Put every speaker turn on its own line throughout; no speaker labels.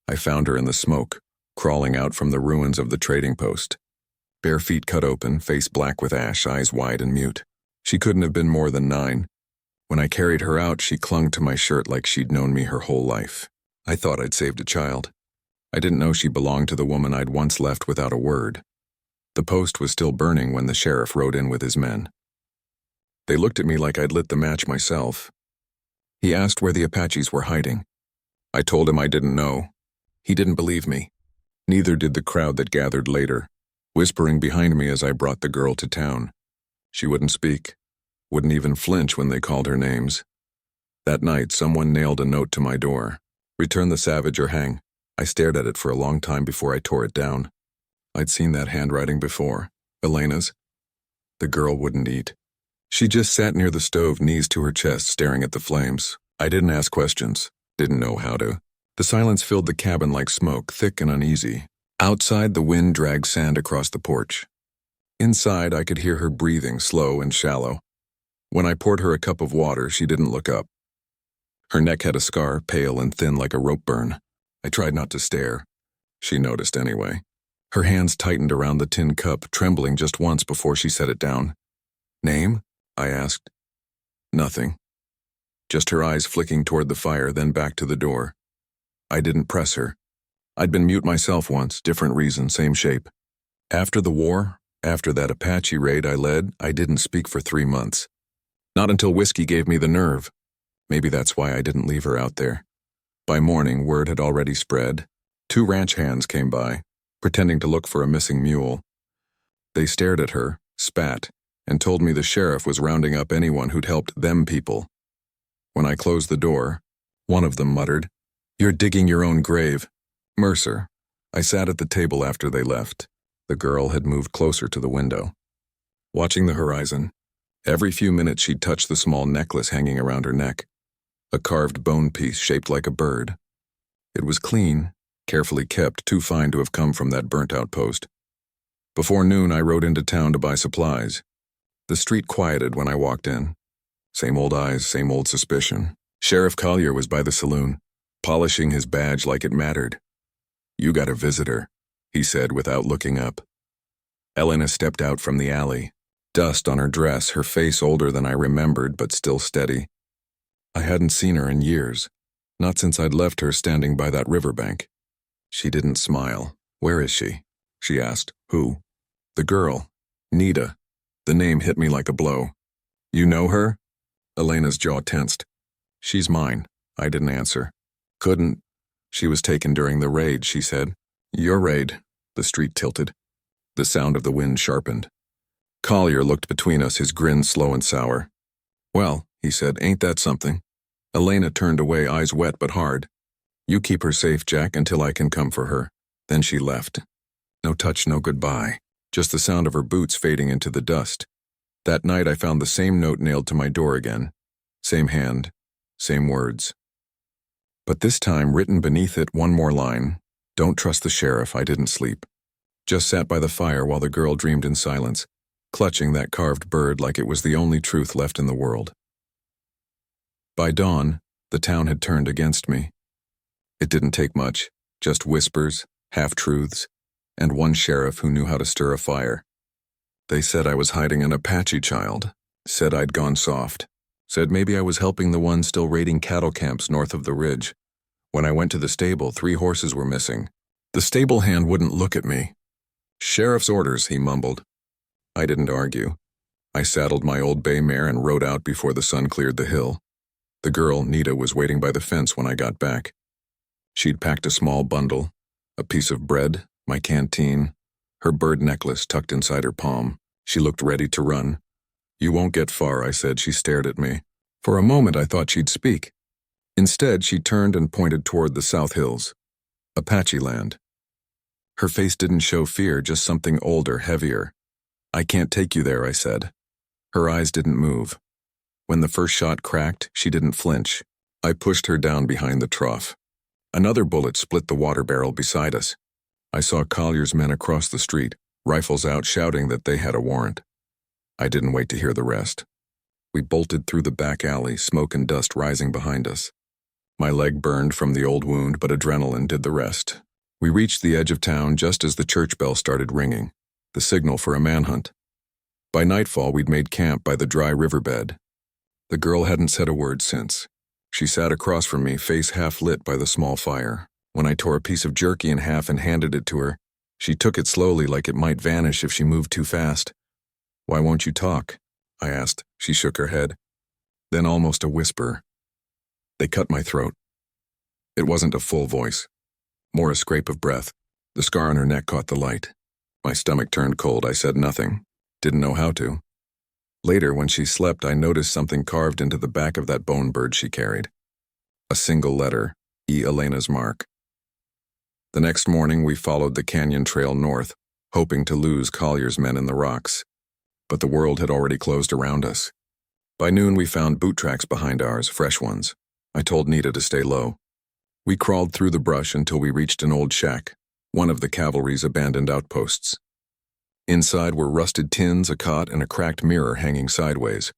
I found her in the smoke, crawling out from the ruins of the trading post. Bare feet cut open, face black with ash, eyes wide and mute. She couldn't have been more than 9. When I carried her out, she clung to my shirt like she'd known me her whole life. I thought I'd saved a child. I didn't know she belonged to the woman I'd once left without a word. The post was still burning when the sheriff rode in with his men. They looked at me like I'd lit the match myself. He asked where the Apaches were hiding. I told him I didn't know. He didn't believe me. Neither did the crowd that gathered later, whispering behind me as I brought the girl to town. She wouldn't speak, wouldn't even flinch when they called her names. That night, someone nailed a note to my door. Return the savage or hang. I stared at it for a long time before I tore it down. I'd seen that handwriting before. Elena's. The girl wouldn't eat. She just sat near the stove, knees to her chest, staring at the flames. I didn't ask questions. Didn't know how to. The silence filled the cabin like smoke, thick and uneasy. Outside, the wind dragged sand across the porch. Inside, I could hear her breathing, slow and shallow. When I poured her a cup of water, she didn't look up. Her neck had a scar, pale and thin like a rope burn. I tried not to stare. She noticed anyway. Her hands tightened around the tin cup, trembling just once before she set it down. Name? I asked. Nothing. Just her eyes flicking toward the fire, then back to the door. I didn't press her. I'd been mute myself once, different reason, same shape. After the war, after that Apache raid I led, I didn't speak for 3 months. Not until whiskey gave me the nerve. Maybe that's why I didn't leave her out there. By morning, word had already spread. 2 ranch hands came by, pretending to look for a missing mule. They stared at her, spat, and told me the sheriff was rounding up anyone who'd helped them people. When I closed the door, one of them muttered, "You're digging your own grave." Mercer. I sat at the table after they left. The girl had moved closer to the window. Watching the horizon, every few minutes she'd touch the small necklace hanging around her neck. A carved bone piece shaped like a bird. It was clean, carefully kept, too fine to have come from that burnt-out post. Before noon, I rode into town to buy supplies. The street quieted when I walked in. Same old eyes, same old suspicion. Sheriff Collier was by the saloon, polishing his badge like it mattered. "You got a visitor," he said without looking up. Elena stepped out from the alley, dust on her dress, her face older than I remembered but still steady. I hadn't seen her in years, not since I'd left her standing by that riverbank. She didn't smile. "Where is she?" she asked. "Who?" "The girl. Nita." The name hit me like a blow. "You know her?" Elena's jaw tensed. "She's mine." I didn't answer. "Couldn't." "She was taken during the raid," she said. "Your raid." The street tilted. The sound of the wind sharpened. Collier looked between us, his grin slow and sour. "Well," he said, "ain't that something?" Elena turned away, eyes wet but hard. "You keep her safe, Jack, until I can come for her." Then she left. No touch, no goodbye. Just the sound of her boots fading into the dust. That night I found the same note nailed to my door again. Same hand, same words. But this time, written beneath it, one more line. "Don't trust the sheriff." I didn't sleep. Just sat by the fire while the girl dreamed in silence, clutching that carved bird like it was the only truth left in the world. By dawn, the town had turned against me. It didn't take much, just whispers, half-truths, and one sheriff who knew how to stir a fire. They said I was hiding an Apache child, said I'd gone soft, said maybe I was helping the ones still raiding cattle camps north of the ridge. When I went to the stable, 3 horses were missing. The stable hand wouldn't look at me. "Sheriff's orders," he mumbled. I didn't argue. I saddled my old bay mare and rode out before the sun cleared the hill. The girl, Nita, was waiting by the fence when I got back. She'd packed a small bundle, a piece of bread, my canteen, her bird necklace tucked inside her palm. She looked ready to run. "You won't get far," I said. She stared at me. For a moment I thought she'd speak. Instead, she turned and pointed toward the South Hills. Apache land. Her face didn't show fear, just something older, heavier. "I can't take you there," I said. Her eyes didn't move. When the first shot cracked, she didn't flinch. I pushed her down behind the trough. Another bullet split the water barrel beside us. I saw Collier's men across the street, rifles out, shouting that they had a warrant. I didn't wait to hear the rest. We bolted through the back alley, smoke and dust rising behind us. My leg burned from the old wound, but adrenaline did the rest. We reached the edge of town just as the church bell started ringing, the signal for a manhunt. By nightfall, we'd made camp by the dry riverbed. The girl hadn't said a word since. She sat across from me, face half lit by the small fire. When I tore a piece of jerky in half and handed it to her, she took it slowly like it might vanish if she moved too fast. "Why won't you talk?" I asked. She shook her head. Then almost a whisper. They cut my throat. It wasn't a full voice, more a scrape of breath. The scar on her neck caught the light. My stomach turned cold. I said nothing. Didn't know how to. Later, when she slept, I noticed something carved into the back of that bone bird she carried. A single letter, E. Elena's mark. The next morning, we followed the canyon trail north, hoping to lose Collier's men in the rocks. But the world had already closed around us. By noon, we found boot tracks behind ours, fresh ones. I told Nita to stay low. We crawled through the brush until we reached an old shack, one of the cavalry's abandoned outposts. Inside were rusted tins, a cot, and a cracked mirror hanging sideways.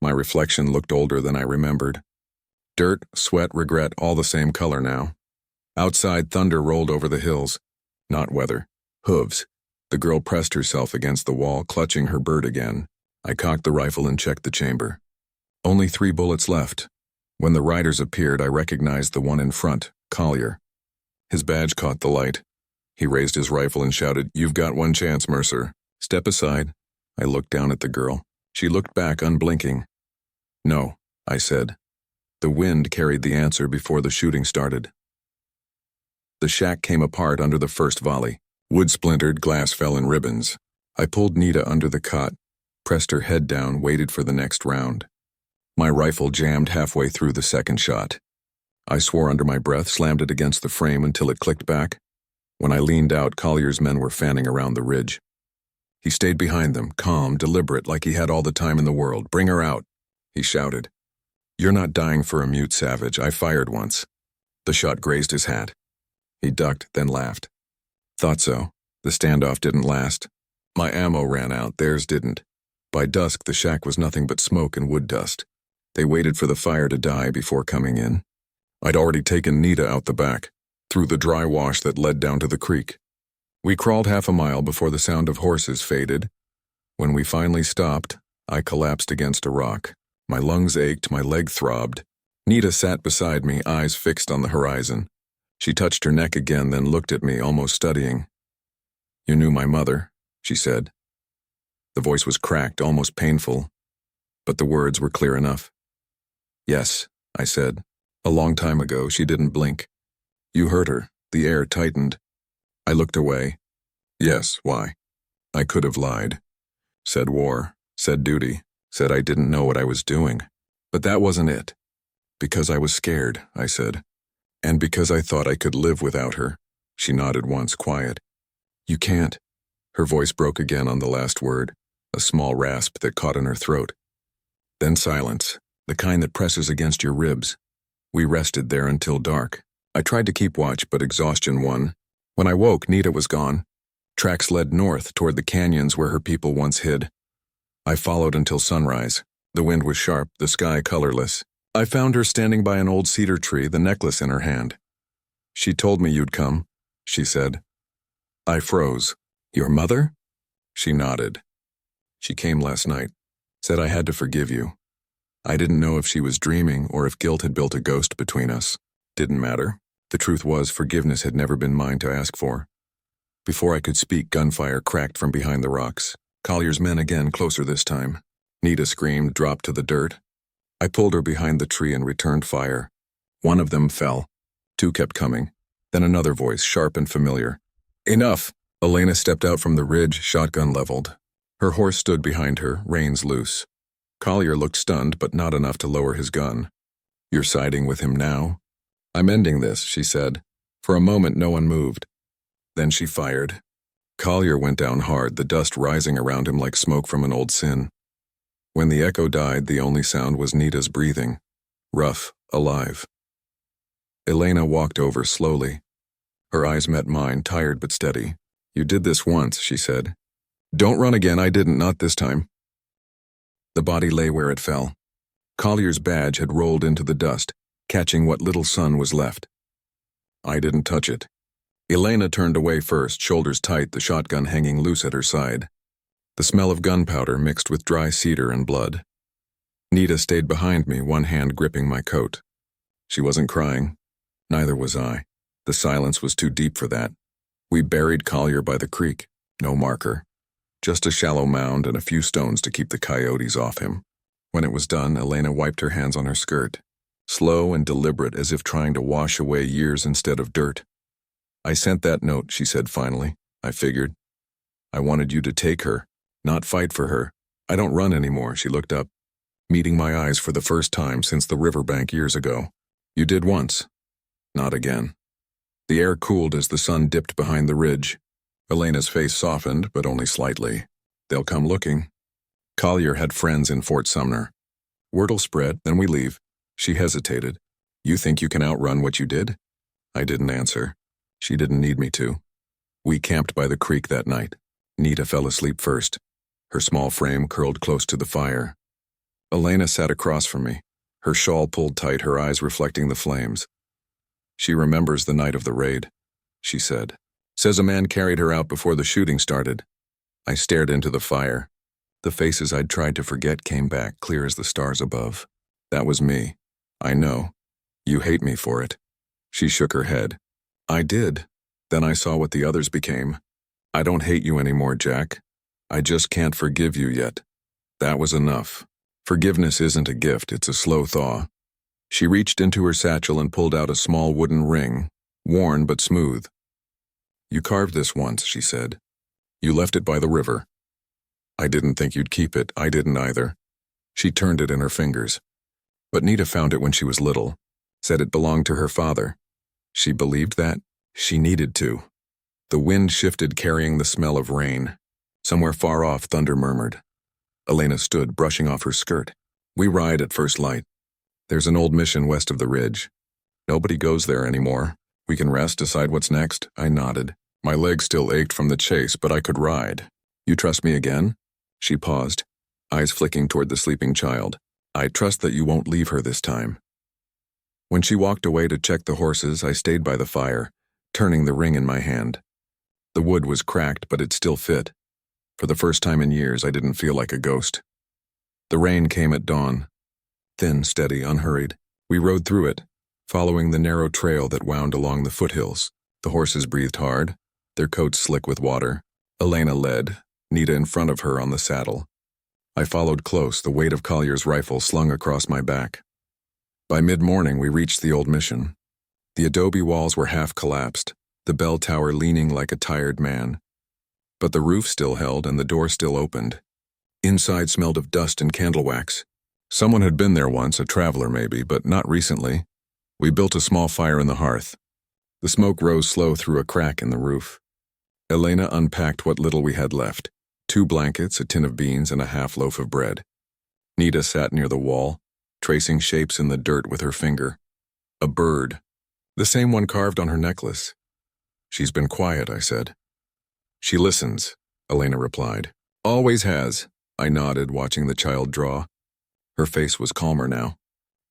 My reflection looked older than I remembered. Dirt, sweat, regret, all the same color now. Outside, thunder rolled over the hills. Not weather. Hooves. The girl pressed herself against the wall, clutching her bird again. I cocked the rifle and checked the chamber. Only 3 bullets left. When the riders appeared, I recognized the one in front, Collier. His badge caught the light. He raised his rifle and shouted, "You've got one chance, Mercer. Step aside." I looked down at the girl. She looked back, unblinking. "No," I said. The wind carried the answer before the shooting started. The shack came apart under the first volley. Wood splintered, glass fell in ribbons. I pulled Nita under the cot, pressed her head down, waited for the next round. My rifle jammed halfway through the second shot. I swore under my breath, slammed it against the frame until it clicked back. When I leaned out, Collier's men were fanning around the ridge. He stayed behind them, calm, deliberate, like he had all the time in the world. "Bring her out," he shouted. "You're not dying for a mute savage. I fired once." The shot grazed his hat. He ducked, then laughed. "Thought so. The standoff didn't last. My ammo ran out, theirs didn't. By dusk, the shack was nothing but smoke and wood dust. They waited for the fire to die before coming in. I'd already taken Nita out the back, through the dry wash that led down to the creek. We crawled half a mile before the sound of horses faded. When we finally stopped, I collapsed against a rock. My lungs ached, my leg throbbed. Nita sat beside me, eyes fixed on the horizon. She touched her neck again, then looked at me, almost studying. "You knew my mother," she said. The voice was cracked, almost painful, but the words were clear enough. "Yes," I said. "A long time ago." She didn't blink. "You hurt her." The air tightened. I looked away. "Yes, why?" I could have lied. Said war, said duty, said I didn't know what I was doing. But that wasn't it. "Because I was scared," I said. "And because I thought I could live without her." She nodded once, quiet. "You can't." Her voice broke again on the last word, a small rasp that caught in her throat. Then silence, the kind that presses against your ribs. We rested there until dark. I tried to keep watch, but exhaustion won. When I woke, Nita was gone. Tracks led north toward the canyons where her people once hid. I followed until sunrise. The wind was sharp, the sky colorless. I found her standing by an old cedar tree, the necklace in her hand. "She told me you'd come," she said. I froze. "Your mother?" She nodded. "She came last night, said I had to forgive you." I didn't know if she was dreaming or if guilt had built a ghost between us. Didn't matter. The truth was, forgiveness had never been mine to ask for. Before I could speak, gunfire cracked from behind the rocks. Collier's men again, closer this time. Nita screamed, dropped to the dirt. I pulled her behind the tree and returned fire. One of them fell. 2 kept coming. Then another voice, sharp and familiar. "Enough!" Elena stepped out from the ridge, shotgun leveled. Her horse stood behind her, reins loose. Collier looked stunned, but not enough to lower his gun. "You're siding with him now?" "I'm ending this," she said. For a moment, no one moved. Then she fired. Collier went down hard, the dust rising around him like smoke from an old sin. When the echo died, the only sound was Nita's breathing. Rough, alive. Elena walked over slowly. Her eyes met mine, tired but steady. "You did this once," she said. "Don't run again." "I didn't, not this time." The body lay where it fell. Collier's badge had rolled into the dust. catching what little sun was left. I didn't touch it. Elena turned away first, shoulders tight, the shotgun hanging loose at her side. The smell of gunpowder mixed with dry cedar and blood. Nita stayed behind me, one hand gripping my coat. She wasn't crying. Neither was I. The silence was too deep for that. We buried Collier by the creek. No marker. Just a shallow mound and a few stones to keep the coyotes off him. When it was done, Elena wiped her hands on her skirt. Slow and deliberate, as if trying to wash away years instead of dirt. I sent that note, she said finally. I figured. I wanted you to take her, not fight for her. I don't run anymore, she looked up, meeting my eyes for the first time since the riverbank years ago. You did once. Not again. The air cooled as the sun dipped behind the ridge. Elena's face softened, but only slightly. They'll come looking. Collier had friends in Fort Sumner. Word'll spread, then we leave. She hesitated. You think you can outrun what you did? I didn't answer. She didn't need me to. We camped by the creek that night. Nita fell asleep first. Her small frame curled close to the fire. Elena sat across from me, her shawl pulled tight, her eyes reflecting the flames. She remembers the night of the raid, she said. Says a man carried her out before the shooting started. I stared into the fire. The faces I'd tried to forget came back, clear as the stars above. That was me. I know. You hate me for it. She shook her head. I did. Then I saw what the others became. I don't hate you anymore, Jack. I just can't forgive you yet. That was enough. Forgiveness isn't a gift, it's a slow thaw. She reached into her satchel and pulled out a small wooden ring, worn but smooth. You carved this once, she said. You left it by the river. I didn't think you'd keep it, I didn't either. She turned it in her fingers. But Nita found it when she was little, said it belonged to her father. She believed that. She needed to. The wind shifted, carrying the smell of rain. Somewhere far off, thunder murmured. Elena stood, brushing off her skirt. We ride at first light. There's an old mission west of the ridge. Nobody goes there anymore. We can rest, decide what's next. I nodded. My legs still ached from the chase, but I could ride. You trust me again? She paused, eyes flicking toward the sleeping child. I trust that you won't leave her this time. When she walked away to check the horses, I stayed by the fire, turning the ring in my hand. The wood was cracked, but it still fit. For the first time in years, I didn't feel like a ghost. The rain came at dawn. Thin, steady, unhurried. We rode through it, following the narrow trail that wound along the foothills. The horses breathed hard, their coats slick with water. Elena led, Nita in front of her on the saddle. I followed close, the weight of Collier's rifle slung across my back. By mid-morning, we reached the old mission. The adobe walls were half collapsed, the bell tower leaning like a tired man. But the roof still held and the door still opened. Inside smelled of dust and candle wax. Someone had been there once, a traveler maybe, but not recently. We built a small fire in the hearth. The smoke rose slow through a crack in the roof. Elena unpacked what little we had left. 2 blankets, a tin of beans, and a half loaf of bread. Nita sat near the wall, tracing shapes in the dirt with her finger. A bird. The same one carved on her necklace. She's been quiet, I said. She listens, Elena replied. Always has. I nodded, watching the child draw. Her face was calmer now.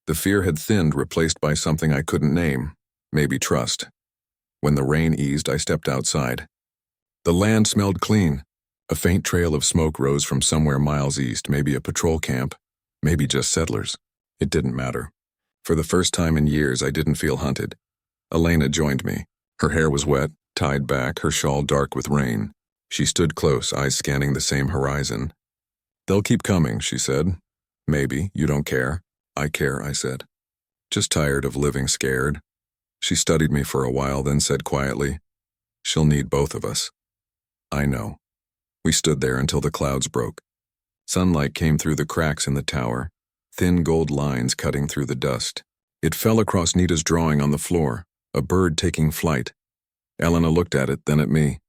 The fear had thinned, replaced by something I couldn't name, maybe trust. When the rain eased, I stepped outside. The land smelled clean. A faint trail of smoke rose from somewhere miles east, maybe a patrol camp, maybe just settlers. It didn't matter. For the first time in years, I didn't feel hunted. Elena joined me. Her hair was wet, tied back, her shawl dark with rain. She stood close, eyes scanning the same horizon. They'll keep coming, she said. Maybe, you don't care. I care, I said. Just tired of living scared. She studied me for a while, then said quietly, she'll need both of us. I know. We stood there until the clouds broke. Sunlight came through the cracks in the tower, thin gold lines cutting through the dust. It fell across Nita's drawing on the floor, a bird taking flight. Elena looked at it, then at me.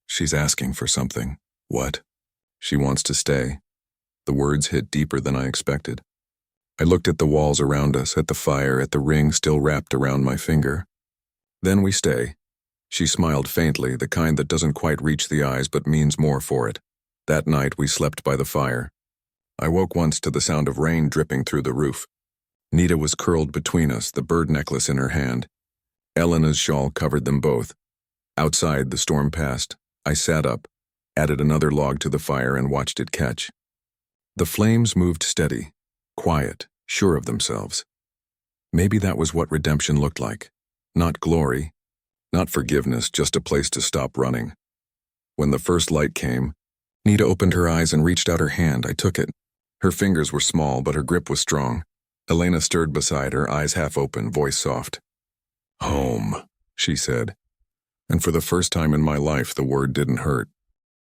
She's asking for something. What? She wants to stay. The words hit deeper than I expected. I looked at the walls around us, at the fire, at the ring still wrapped around my finger. Then we stay. She smiled faintly, the kind that doesn't quite reach the eyes but means more for it. That night we slept by the fire. I woke once to the sound of rain dripping through the roof. Nita was curled between us, the bird necklace in her hand. Elena's shawl covered them both. Outside, the storm passed. I sat up, added another log to the fire, and watched it catch. The flames moved steady, quiet, sure of themselves. Maybe that was what redemption looked like. Not glory, not forgiveness, just a place to stop running. When the first light came, Nita opened her eyes and reached out her hand. I took it. Her fingers were small, but her grip was strong. Elena stirred beside her, eyes half open, voice soft. "Home," she said. And for the first time in my life, the word didn't hurt.